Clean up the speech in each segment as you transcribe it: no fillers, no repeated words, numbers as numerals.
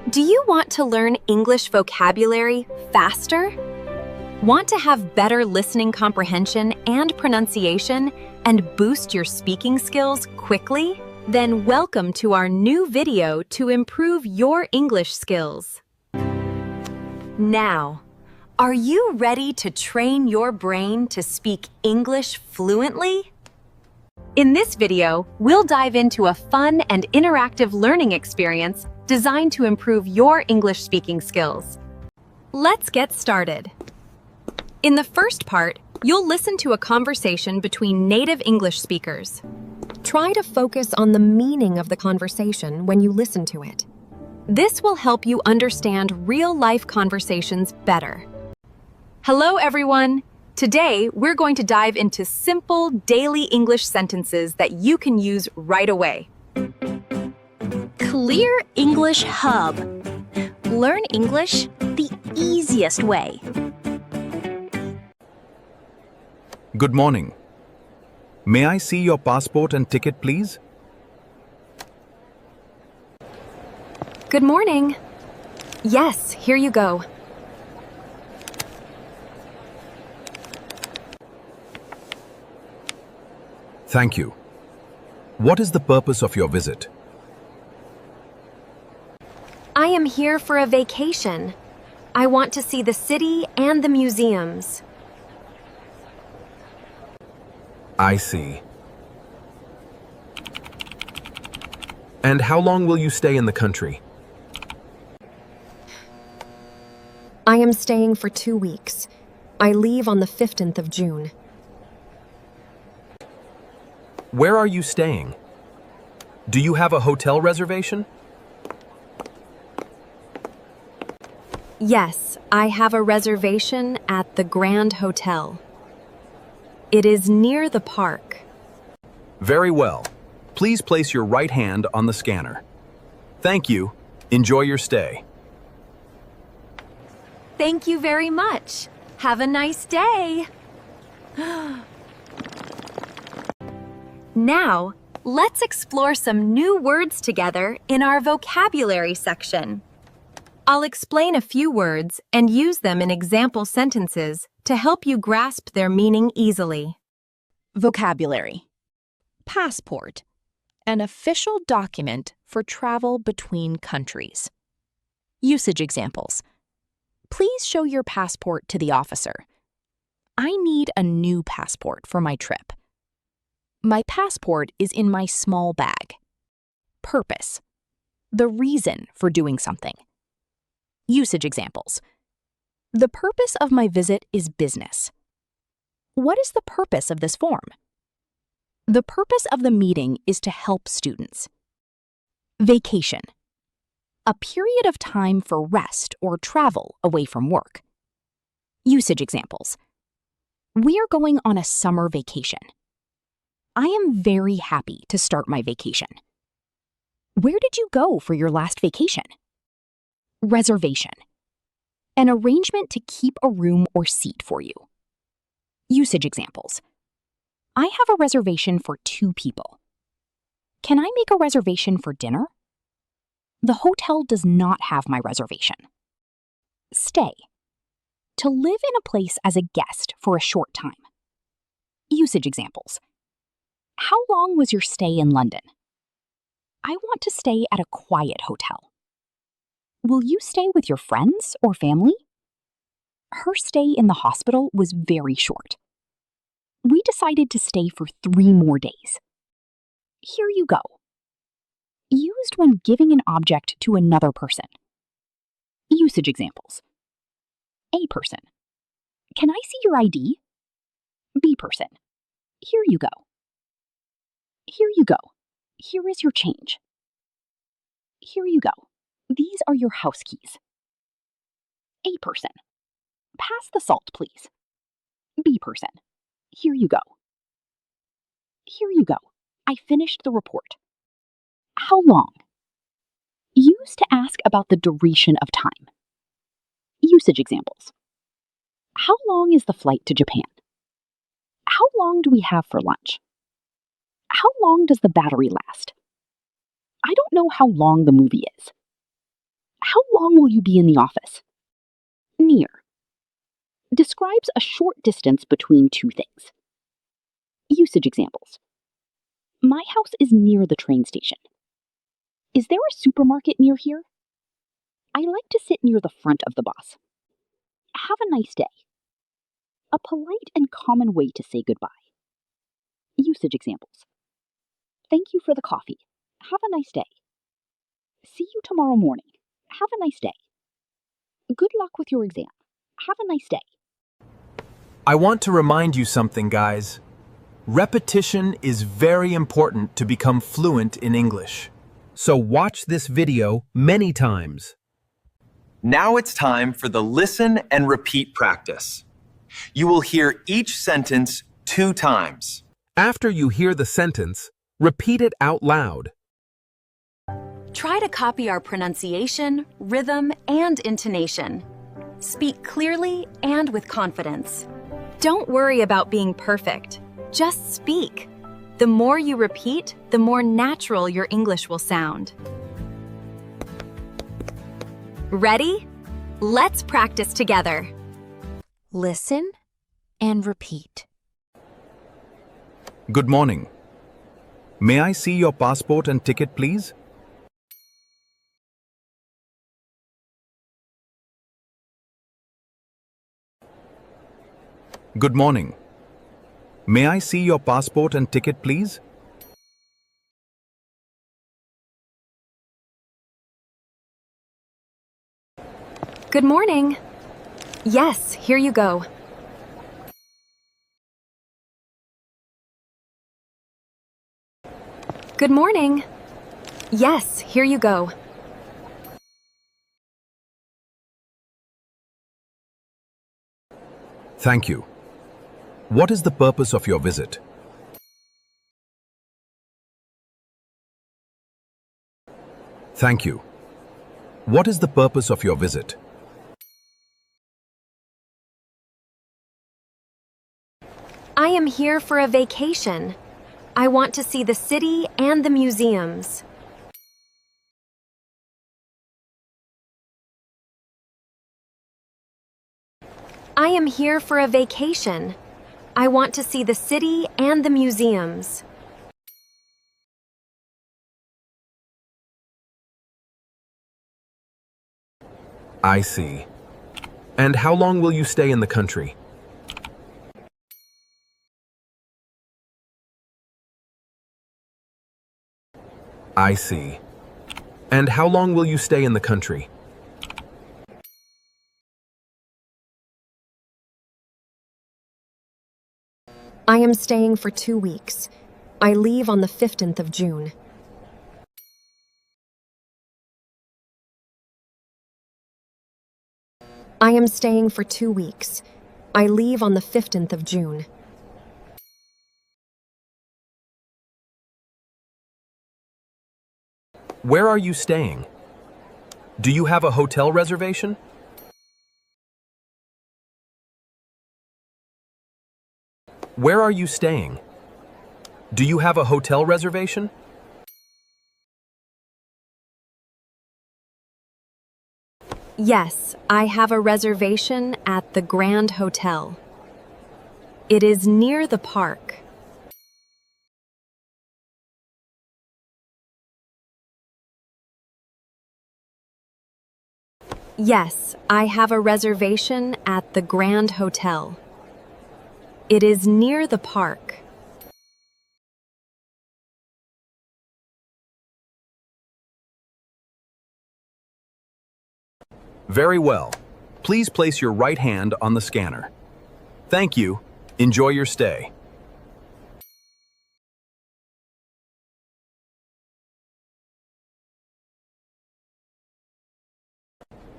Do you want to learn English vocabulary faster? Want to have better listening comprehension and pronunciation and boost your speaking skills quickly? Then welcome to our new video to improve your English skills. Now, are you ready to train your brain to speak English fluently? In this video, we'll dive into a fun and interactive learning experience designed to improve your English speaking skills. Let's get started. In the first part, you'll listen to a conversation between native English speakers. Try to focus on the meaning of the conversation when you listen to it. This will help you understand real-life conversations better. Hello, everyone! Today, we're going to dive into simple daily English sentences that you can use right away. Clear English Hub. Learn English the easiest way. Good morning. May I see your passport and ticket, please? Good morning. Yes, here you go. Thank you. What is the purpose of your visit? I am here for a vacation. I want to see the city and the museums. I see. And how long will you stay in the country? I am staying for 2 weeks. I leave on the 15th of June. Where are you staying? Do you have a hotel reservation? Yes, I have a reservation at the Grand Hotel. It is near the park. Very well. Please place your right hand on the scanner. Thank you. Enjoy your stay. Thank you very much. Have a nice day. Now, let's explore some new words together in our vocabulary section. I'll explain a few words and use them in example sentences to help you grasp their meaning easily. Vocabulary. Passport. An official document for travel between countries. Usage examples. Please show your passport to the officer. I need a new passport for my trip. My passport is in my small bag. Purpose. The reason for doing something. Usage examples. The purpose of my visit is business. What is the purpose of this form? The purpose of the meeting is to help students. Vacation. A period of time for rest or travel away from work. Usage examples. We are going on a summer vacation. I am very happy to start my vacation. Where did you go for your last vacation? Reservation. An arrangement to keep a room or seat for you. Usage examples. I have a reservation for 2 people. Can I make a reservation for dinner? The hotel does not have my reservation. Stay. To live in a place as a guest for a short time. Usage examples. How long was your stay in London? I want to stay at a quiet hotel. Will you stay with your friends or family? Her stay in the hospital was very short. We decided to stay for 3 more days. Here you go. Used when giving an object to another person. Usage examples. A person. Can I see your ID? B person. Here you go. Here you go. Here is your change. Here you go. These are your house keys. A person. Pass the salt, please. B person. Here you go. Here you go. I finished the report. How long? Used to ask about the duration of time. Usage examples. How long is the flight to Japan? How long do we have for lunch? How long does the battery last? I don't know how long the movie is. How long will you be in the office? Near. Describes a short distance between two things. Usage examples. My house is near the train station. Is there a supermarket near here? I like to sit near the front of the bus. Have a nice day. A polite and common way to say goodbye. Usage examples. Thank you for the coffee. Have a nice day. See you tomorrow morning. Have a nice day. Good luck with your exam. Have a nice day. I want to remind you something, guys. Repetition is very important to become fluent in English. So watch this video many times. Now it's time for the listen and repeat practice. You will hear each sentence 2 times. After you hear the sentence, repeat it out loud. Try to copy our pronunciation, rhythm, and intonation. Speak clearly and with confidence. Don't worry about being perfect. Just speak. The more you repeat, the more natural your English will sound. Ready? Let's practice together. Listen and repeat. Good morning. May I see your passport and ticket, please? Good morning. May I see your passport and ticket, please? Good morning. Yes, here you go. Good morning. Yes, here you go. Thank you. What is the purpose of your visit? Thank you. What is the purpose of your visit? I am here for a vacation. I want to see the city and the museums. I am here for a vacation. I want to see the city and the museums. I see. And how long will you stay in the country? I see. And how long will you stay in the country? I am staying for 2 weeks. I leave on the 15th of June. I am staying for 2 weeks. I leave on the 15th of June. Where are you staying? Do you have a hotel reservation? Where are you staying? Do you have a hotel reservation? Yes, I have a reservation at the Grand Hotel. It is near the park. Yes, I have a reservation at the Grand Hotel. It is near the park. Very well. Please place your right hand on the scanner. Thank you. Enjoy your stay.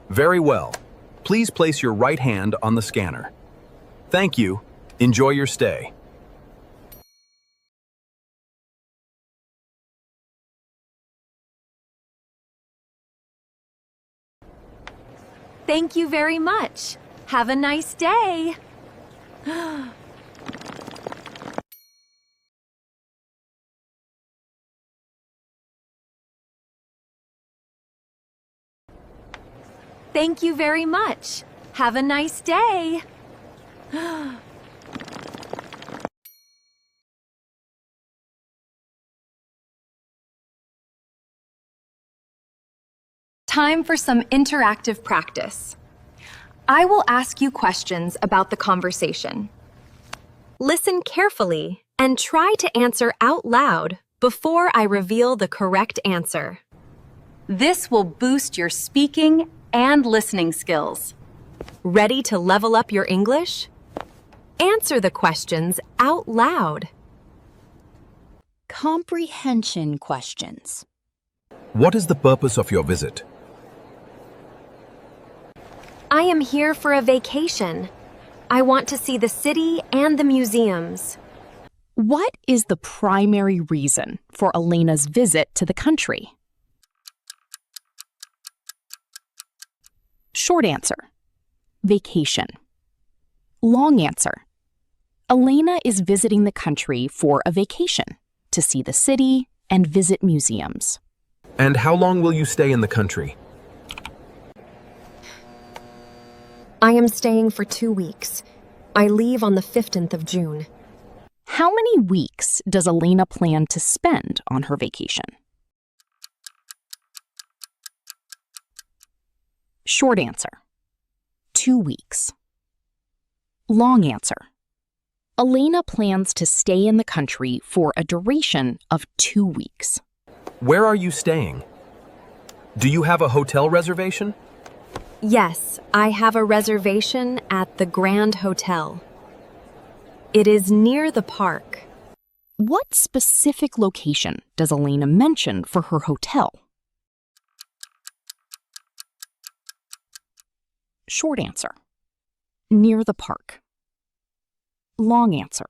Very well. Please place your right hand on the scanner. Thank you. Enjoy your stay. Thank you very much. Have a nice day. Thank you very much. Have a nice day. Time for some interactive practice. I will ask you questions about the conversation. Listen carefully and try to answer out loud before I reveal the correct answer. This will boost your speaking and listening skills. Ready to level up your English? Answer the questions out loud. Comprehension questions. What is the purpose of your visit? I am here for a vacation. I want to see the city and the museums. What is the primary reason for Elena's visit to the country? Short answer: vacation. Long answer: Elena is visiting the country for a vacation to see the city and visit museums. And how long will you stay in the country? I am staying for 2 weeks. I leave on the 15th of June. How many weeks does Elena plan to spend on her vacation? Short answer: 2 weeks. Long answer: Elena plans to stay in the country for a duration of 2 weeks. Where are you staying? Do you have a hotel reservation? Yes, I have a reservation at the Grand Hotel. It is near the park. What specific location does Elena mention for her hotel? Short answer: near the park. Long answer: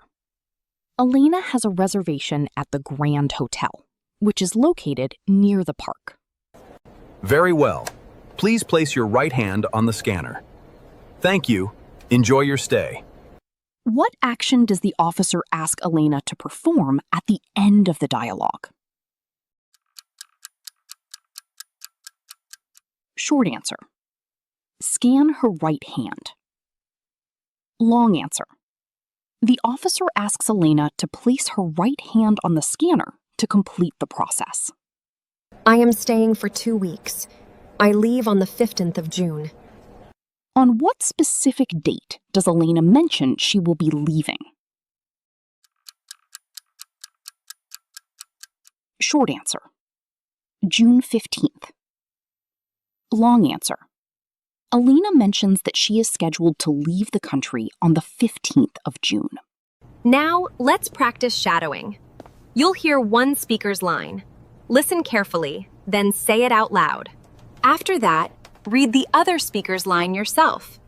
Elena has a reservation at the Grand Hotel, which is located near the park. Very well. Please place your right hand on the scanner. Thank you. Enjoy your stay. What action does the officer ask Elena to perform at the end of the dialogue? Short answer: scan her right hand. Long answer: the officer asks Elena to place her right hand on the scanner to complete the process. I am staying for 2 weeks. I leave on the 15th of June. On what specific date does Elena mention she will be leaving? Short answer: June 15th. Long answer: Elena mentions that she is scheduled to leave the country on the 15th of June. Now, let's practice shadowing. You'll hear one speaker's line. Listen carefully, then say it out loud. After that, read the other speaker's line yourself.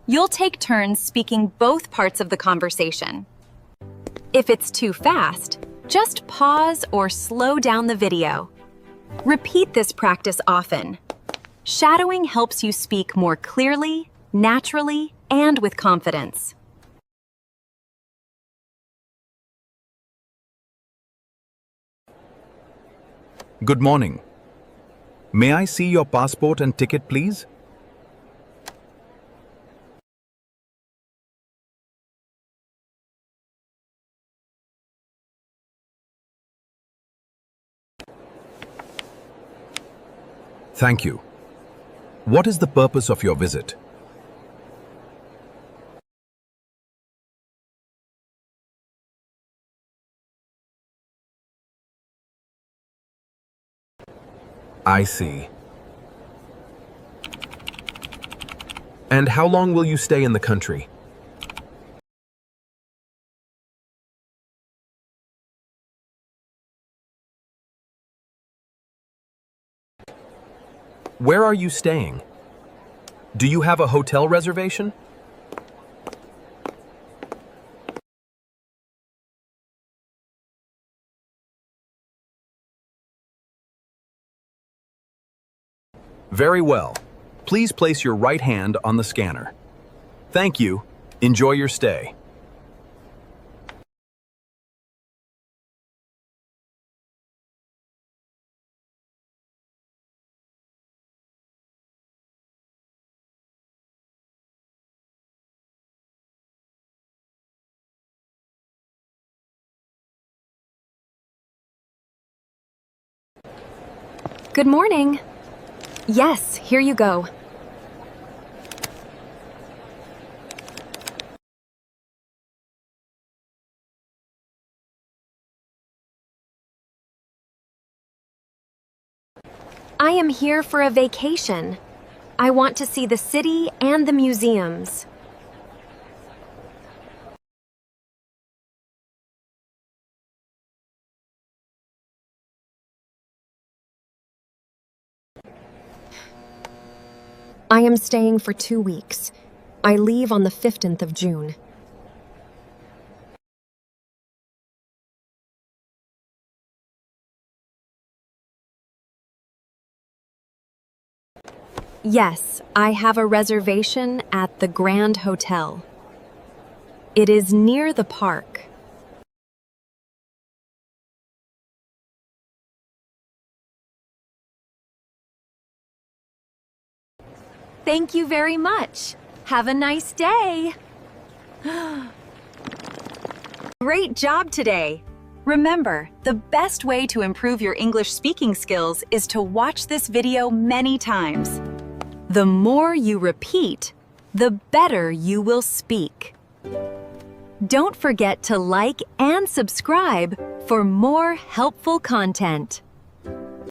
You'll take turns speaking both parts of the conversation. If it's too fast, just pause or slow down the video. Repeat this practice often. Shadowing helps you speak more clearly, naturally, and with confidence. Good morning. May I see your passport and ticket, please? Thank you. What is the purpose of your visit? I see. And how long will you stay in the country? Where are you staying? Do you have a hotel reservation? Very well. Please place your right hand on the scanner. Thank you. Enjoy your stay. Good morning. Yes, here you go. I am here for a vacation. I want to see the city and the museums. I am staying for 2 weeks. I leave on the 15th of June. Yes, I have a reservation at the Grand Hotel. It is near the park. Thank you very much. Have a nice day. Great job today. Remember, the best way to improve your English speaking skills is to watch this video many times. The more you repeat, the better you will speak. Don't forget to like and subscribe for more helpful content.